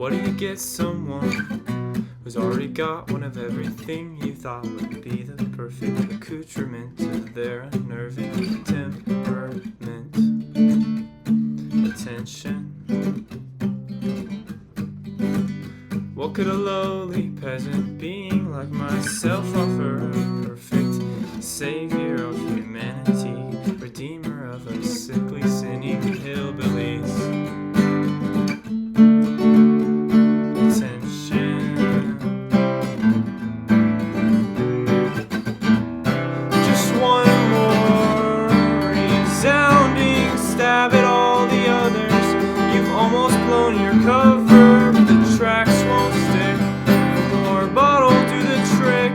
What do you get someone who's already got one of everything you thought would be the perfect accoutrement to their unnerving temperament? Attention. What could a lowly peasant being like myself offer? A perfect savior of humanity, redeemer of us sickly sinning hillbillies. Attention. Just one more resounding stab at all the others. You've almost blown your cover, but the tracks won't stick. More bottle do the trick.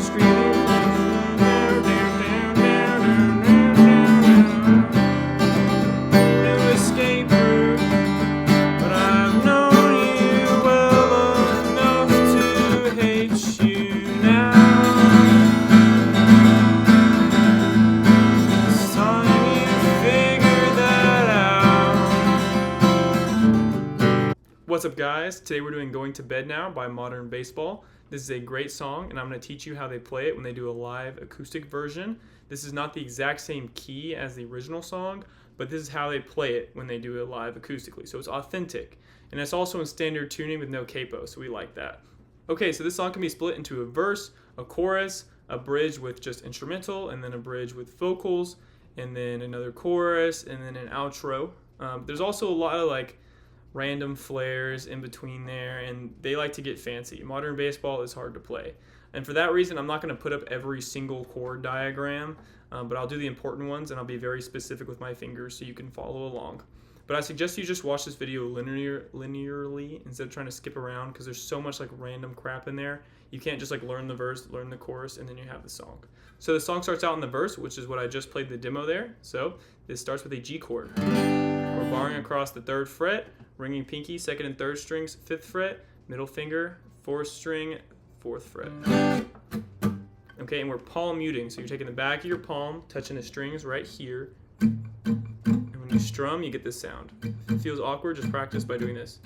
Screaming. New escape route, but I've known you well enough to hate you now. It's time you figure that out. What's up, guys? Today we're doing Going to Bed Now by Modern Baseball. This is a great song, and I'm going to teach you how they play it when they do a live acoustic version. This is not the exact same key as the original song, but this is how they play it when they do it live acoustically. So it's authentic, and it's also in standard tuning with no capo, so we like that. Okay, so this song can be split into a verse, a chorus, a bridge with just instrumental, and then a bridge with vocals, and then another chorus, and then an outro. There's also a lot of like random flares in between there, and they like to get fancy. Modern baseball is hard to play, and for that reason I'm not going to put up every single chord diagram, but I'll do the important ones, and I'll be very specific with my fingers so you can follow along. But I suggest you just watch this video linearly instead of trying to skip around, because there's so much like random crap in there. You can't just like learn the verse, learn the chorus, and then you have the song. So the song starts out in the verse, which is what I just played the demo there. So this starts with a G chord. We're barring across the 3rd fret, ringing pinky, 2nd and 3rd strings, 5th fret, middle finger, 4th string, 4th fret. Okay, and we're palm muting, so you're taking the back of your palm, touching the strings right here, and when you strum, you get this sound. If it feels awkward, just practice by doing this.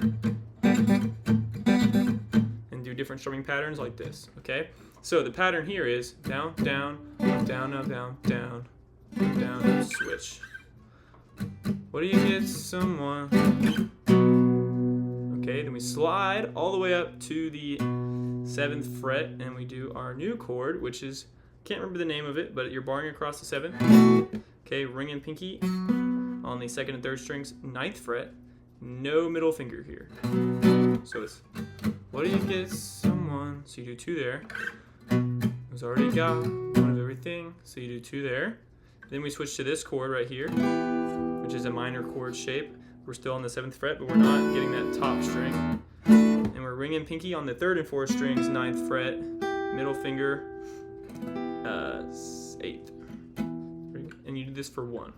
And do different strumming patterns like this, okay? So the pattern here is down, down, up, down, up, down, down, down, up, switch. What do you get someone? Okay, then we slide all the way up to the 7th fret, and we do our new chord, which is, can't remember the name of it, but you're barring across the 7th. Okay, ring and pinky on the 2nd and 3rd strings, 9th fret, no middle finger here. So it's, what do you get someone? So you do 2 there. Who's already got one of everything, so you do 2 there. Then we switch to this chord right here, which is a minor chord shape. We're still on the 7th fret, but we're not getting that top string. And we're ringing pinky on the 3rd and 4th strings, 9th fret, middle finger, 8th. And you do this for 1.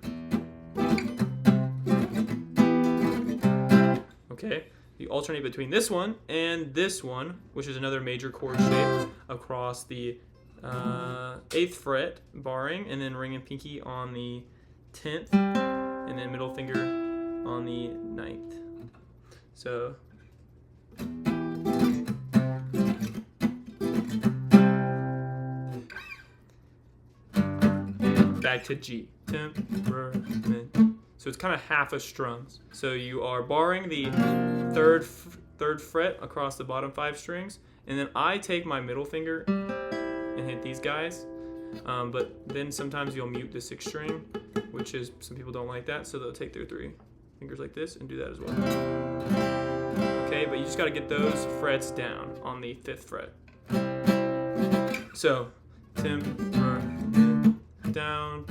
Okay, you alternate between this one and this one, which is another major chord shape, across the 8th fret, barring, and then ring and pinky on the 10th, and then middle finger on the 9th. So back to G. Temperament. So it's kind of half a strums. So you are barring the 3rd fret across the bottom 5 strings, and then I take my middle finger and hit these guys. But then sometimes you'll mute the 6th string, which is, some people don't like that, so they'll take their 3 fingers like this and do that as well. Okay, but you just got to get those frets down on the 5th fret. So, down, down,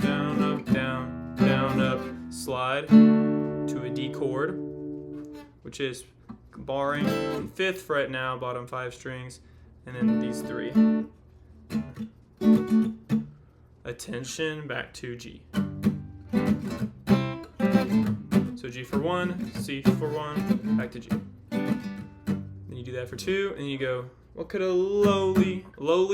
up, down, down, up, slide to a D chord, which is barring 5th fret now, bottom 5 strings, and then these 3. Attention, back to G. So G for 1, C for 1, back to G. Then you do that for 2, and you go, what could a lowly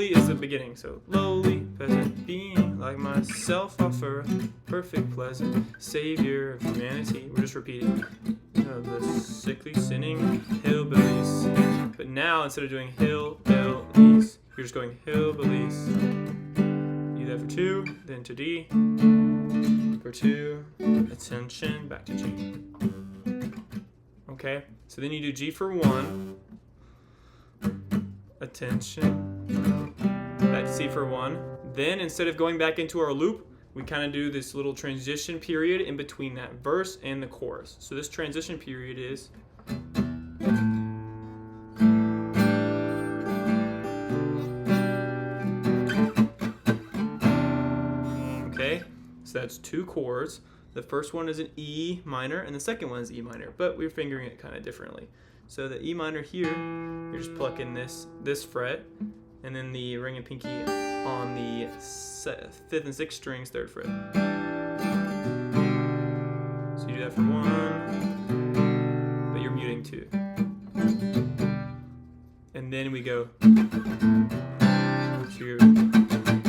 is the beginning, so lowly peasant being like myself offer, perfect pleasant savior of humanity. We're just repeating. of the sickly sinning hillbillies. But now instead of doing hillbillies, you're just going hillbillies. You do that for 2, then to D, for 2, attention, back to G. Okay, so then you do G for 1, attention, back to C for 1. Then instead of going back into our loop, we kind of do this little transition period in between that verse and the chorus. So this transition period is okay, so that's 2 chords. The first one is an E minor and the second one is E minor, but we're fingering it kind of differently. So the E minor here, you're just plucking this fret, and then the ring and pinky on the 5th and 6th strings, 3rd fret. So you do that for 1, but you're muting 2. And then we go. So you're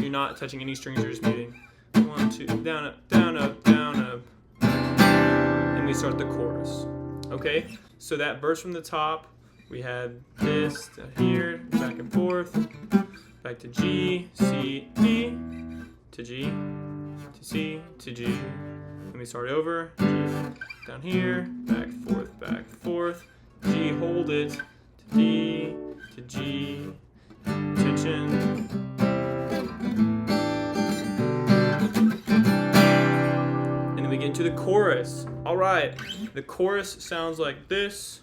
not touching any strings, you're just muting. 1, 2, down, up, down, up, down, up. And we start the chorus. Okay? So that verse from the top, we had this down here, back and forth, back to G, C, D, to G, to C, to G. Let me start over. G, down here, back, forth, G, hold it, to D, to G, tension. And then we get into the chorus. All right, the chorus sounds like this.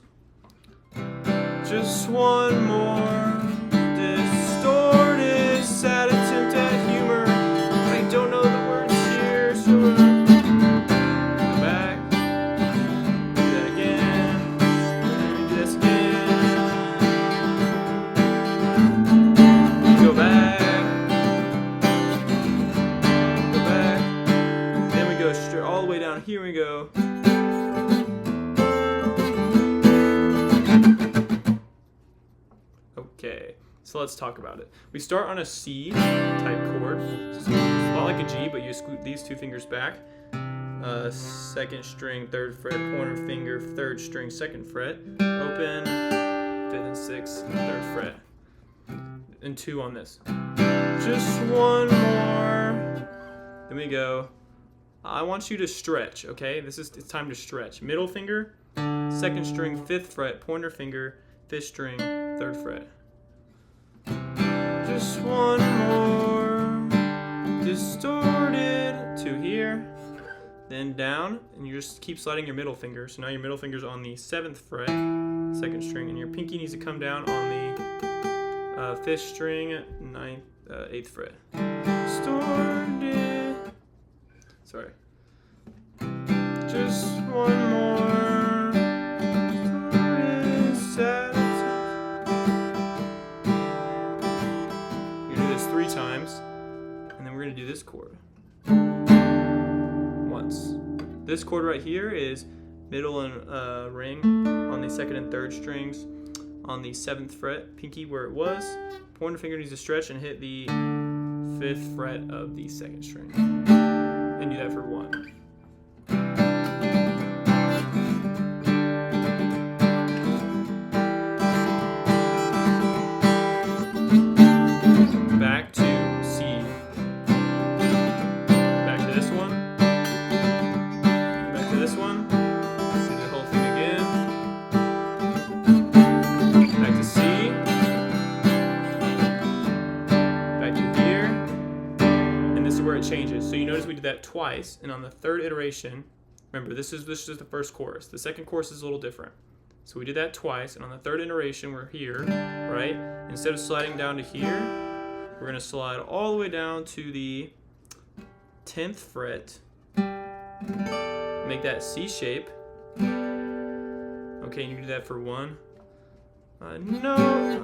Just one more distorted, sad attempt at humor. I don't know the words here, so go back, do that again, do this again, go back, then we go straight all the way down. Here we go. Okay, so let's talk about it. We start on a C type chord. It's a lot like a G, but you scoot these 2 fingers back. 2nd string, 3rd fret, pointer finger, 3rd string, 2nd fret. Open, 5th and 6th, 3rd fret. And 2 on this. Just one more. Then we go. I want you to stretch, okay? It's time to stretch. Middle finger, 2nd string, 5th fret, pointer finger, 5th string, 3rd fret. Just one more distorted to here, then down, and you just keep sliding your middle finger. So now your middle finger's on the 7th fret, 2nd string, and your pinky needs to come down on the 5th string, 9th, 8th fret. Distorted. Sorry. Just one more distorted, sad. 3 times, and then we're going to do this chord once. This chord right here is middle and ring on the 2nd and 3rd strings on the 7th fret, pinky where it was. Pointer finger needs to stretch and hit the 5th fret of the 2nd string. And do that for 1. Back to C. Back to this one. Back to this one. Do the whole thing again. Back to C. Back to here. And this is where it changes. So you notice we did that twice, and on the 3rd iteration, remember this is the first chorus. The second chorus is a little different. So we did that twice, and on the 3rd iteration we're here, right? Instead of sliding down to here, we're going to slide all the way down to the 10th fret. Make that C shape. Okay, you can do that for 1. I know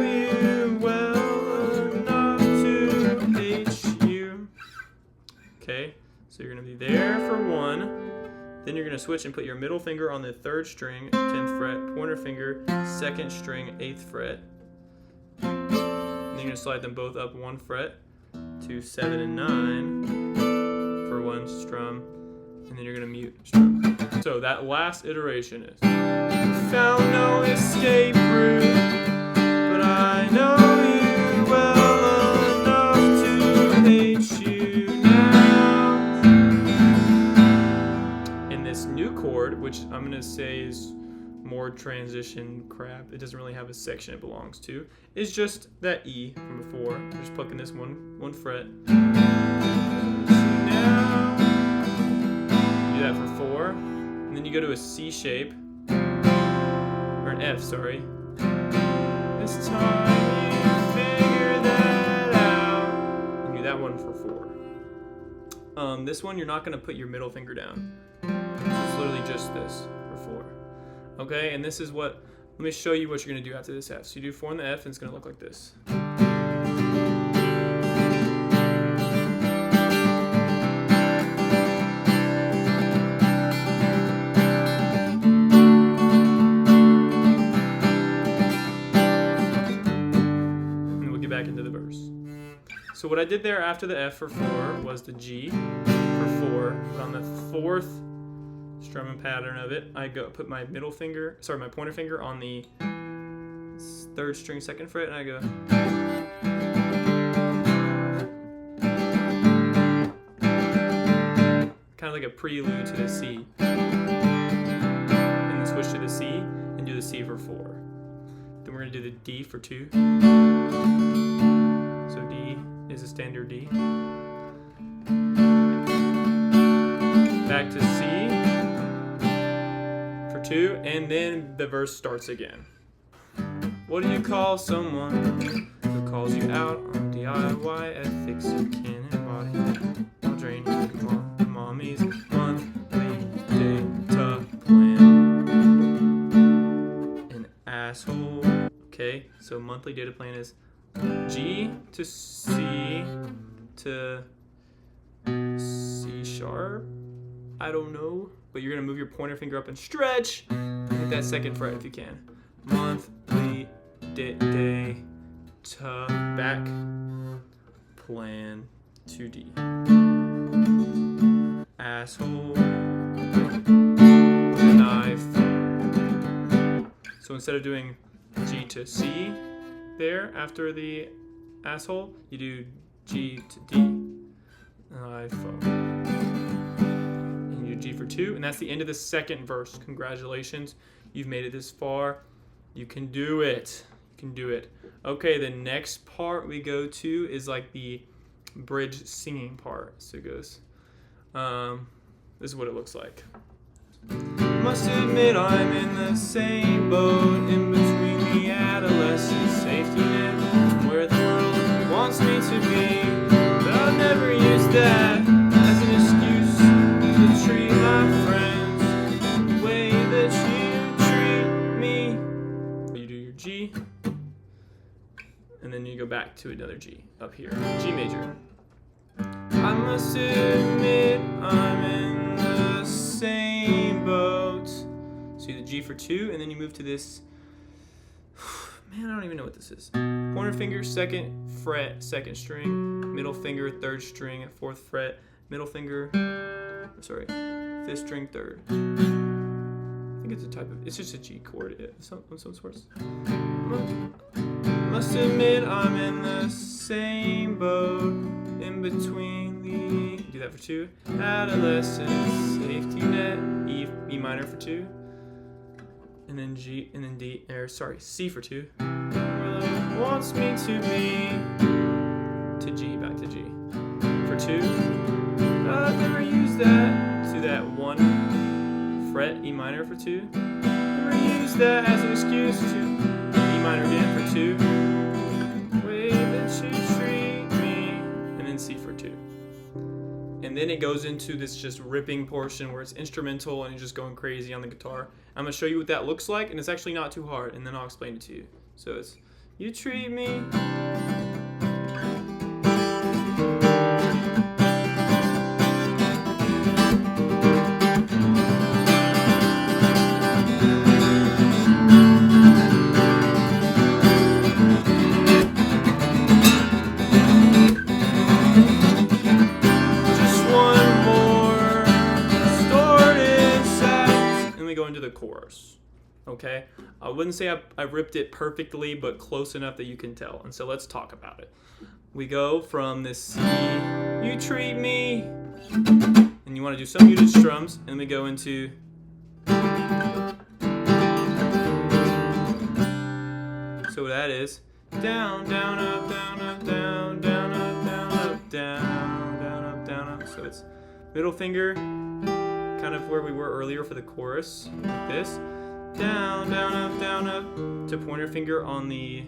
you well enough to hate you. Okay, so you're going to be there for 1. Then you're going to switch and put your middle finger on the 3rd string, 10th fret, pointer finger, 2nd string, 8th fret. Then you're going to slide them both up 1 fret to 7 and 9 for 1 strum. and then you're gonna mute strum. So that last iteration is found no escape route, but I know you well enough to hate you now. And this new chord, which I'm gonna say is more transition crap, it doesn't really have a section it belongs to, is just that E from before. I'm just plucking this one fret. Now do that for 4, and then you go to a C shape, or an F, sorry. This time you figure that out. And do that one for 4. This one you're not gonna put your middle finger down. It's literally just this for 4. Okay, and this is what, let me show you what you're gonna do after this F. So you do 4 in the F, and it's gonna look like this. Back into the verse. So what I did there after the F for 4 was the G for 4. But on the 4th strumming pattern of it, I put my my pointer finger on the 3rd string 2nd fret, and I go. Kind of like a prelude to the C. And then switch to the C and do the C for 4. Then we're gonna do the D for 2. So D is a standard D. Back to C for 2, and then the verse starts again. What do you call someone who calls you out on DIY ethics you can't embody? I'll drain your mommy's monthly data plan. An asshole. Okay, so monthly data plan is G to C to C sharp. I don't know, but you're gonna move your pointer finger up and stretch. Hit that 2nd fret if you can. Monthly day to back plan to D. Asshole. Knife. So instead of doing G to C there after the asshole, you do G to D. iPhone. And you do G for 2, and that's the end of the 2nd verse. Congratulations, you've made it this far. You can do it. You can do it. Okay, the next part we go to is like the bridge singing part. So it goes, this is what it looks like. Must admit I'm in the same boat, in between the adolescent safety net, where the world wants me to be, but I'll never use that as an excuse to treat my friends the way that you treat me. You do your G, and then you go back to another G up here, G major. I must admit I'm in the same boat. So you do the G for 2, and then you move to this. Man, I don't even know what this is. Pointer finger, 2nd fret, 2nd string. Middle finger, 3rd string at 4th fret. Middle finger, 5th string, 3rd. I think it's a type of, it's just a G chord of some sorts. Must admit I'm in the same boat, in between the, do that for 2. Adolescent safety net, E minor for 2. And then G, and then D, C for 2. Where it wants me to be, to G, back to G. For 2. I've never used that, to that 1 fret, E minor for 2. Never used that as an excuse to E minor again for 2. Way that you treat me, and then C for 2. And then it goes into this just ripping portion where it's instrumental and you're just going crazy on the guitar. I'm going to show you what that looks like, and it's actually not too hard, and then I'll explain it to you. So it's, you treat me. Okay, I wouldn't say I ripped it perfectly, but close enough that you can tell. And so let's talk about it. We go from this C, you treat me, and you want to do some muted strums, and we go into so that is down, down, up, down, up, down, down, up, down, up, down, down, up, down, up. So it's middle finger, kind of where we were earlier for the chorus, like this. Down, down, up, to pointer finger on the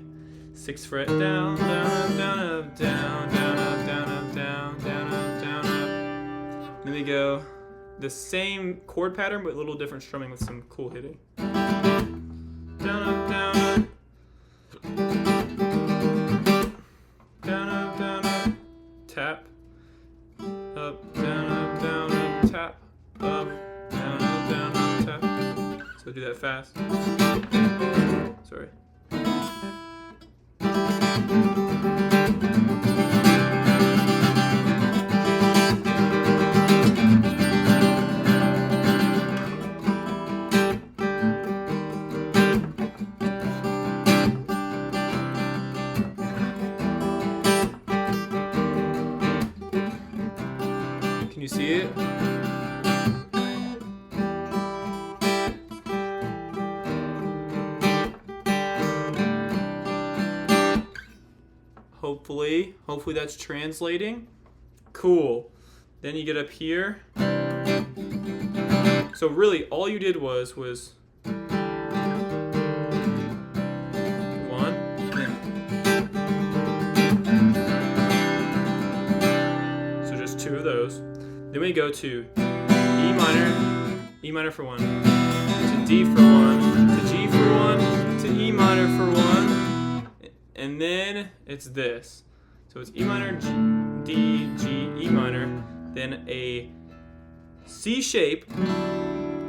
6th fret. Down, down, up, down, down, up, down, up, down, down, up, down, up. Then we go the same chord pattern, but a little different strumming with some cool hitting. Down, up, down, up. Down, up, tap. Up, down, tap. Up, down, tap. So do that fast. Sorry. Can you see it? Hopefully that's translating. Cool. Then you get up here. So really all you did was one, then so just 2 of those. Then we go to E minor for 1, to D for 1, to G for 1, to E minor for 1, and then it's this. So it's E minor, D, G, E minor, then a C shape,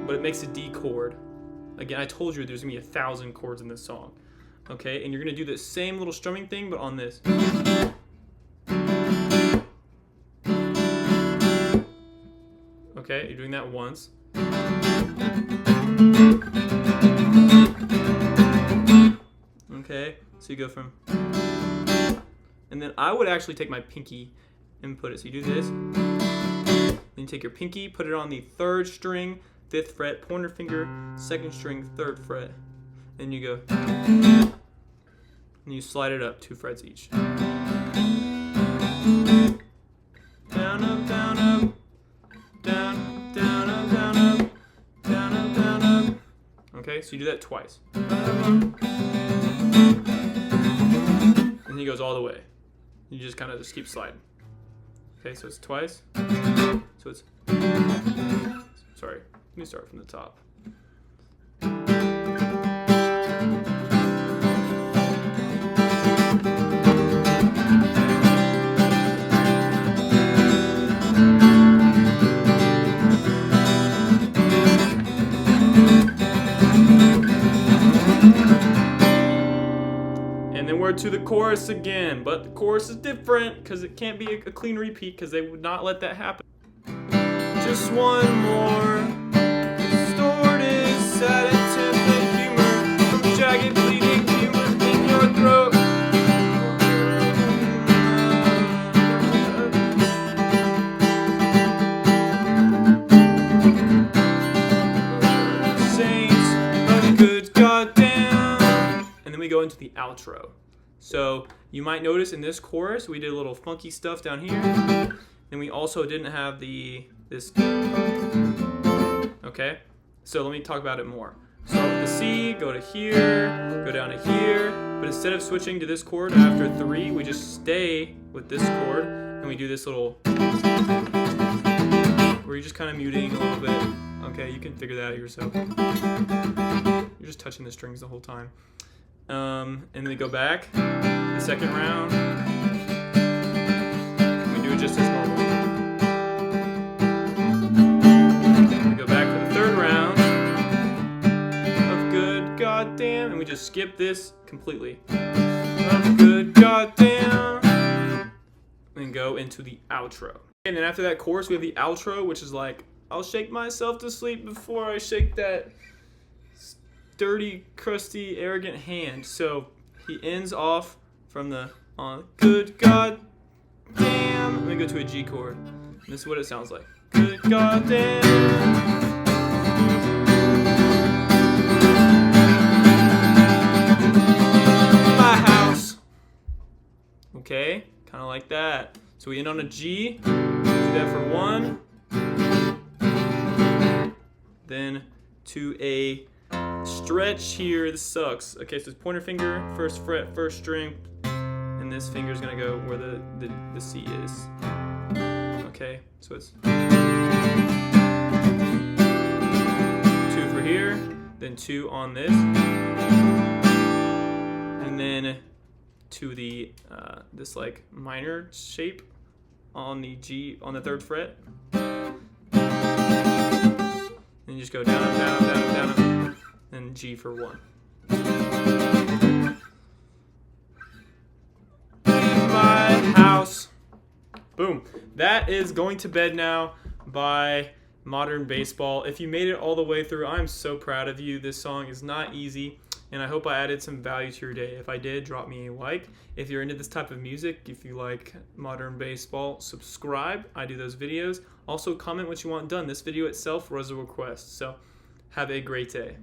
but it makes a D chord. Again, I told you there's gonna be 1,000 chords in this song. Okay, and you're gonna do the same little strumming thing, but on this. Okay, you're doing that once. Okay, so you go from, and then I would actually take my pinky and put it. So you do this, then you take your pinky, put it on the 3rd string, 5th fret, pointer finger, 2nd string, 3rd fret, and you go, and you slide it up 2 frets each. Down, up, down, up, down, down, up, down, up, down, up, down, up. Okay, so you do that twice. And he goes all the way. You just kind of just keep sliding. Okay, so it's twice. So it's, sorry, let me start from the top. And then we're to the chorus again, but the chorus is different because it can't be a clean repeat because they would not let that happen. Just one more distorted, sad attempt humor from jagged bleeding humor in your throat. Saints of good goddamn. And then we go into the outro. So you might notice in this chorus we did a little funky stuff down here. And we also didn't have this. Okay, so let me talk about it more. Start with the C, go to here, go down to here, but instead of switching to this chord after 3, we just stay with this chord, and we do this little, where you're just kind of muting a little bit. Okay, you can figure that out yourself. You're just touching the strings the whole time. And then we go back, the 2nd round, we do it just as normal. Goddamn, and we just skip this completely. Oh, good goddamn, and go into the outro. And then after that chorus, we have the outro, which is like, I'll shake myself to sleep before I shake that dirty, crusty, arrogant hand. So he ends off from the on. Good God damn. Let me go to a G chord. And this is what it sounds like. Good God damn. My house. Okay, kind of like that. So we end on a G. Do that for 1. Then to a stretch here. This sucks. Okay, so it's pointer finger, first fret, first string, and this finger is gonna go where the C is. Okay, so it's 2 for here, then 2 on this, and then to the this like minor shape on the G on the 3rd fret. And you just go down, down, down, down, and G for 1. In my house. Boom. That is Going to Bed Now by Modern Baseball. If you made it all the way through, I'm so proud of you. This song is not easy, and I hope I added some value to your day. If I did, drop me a like. If you're into this type of music, if you like Modern Baseball, subscribe. I do those videos. Also, comment what you want done. This video itself was a request, so have a great day.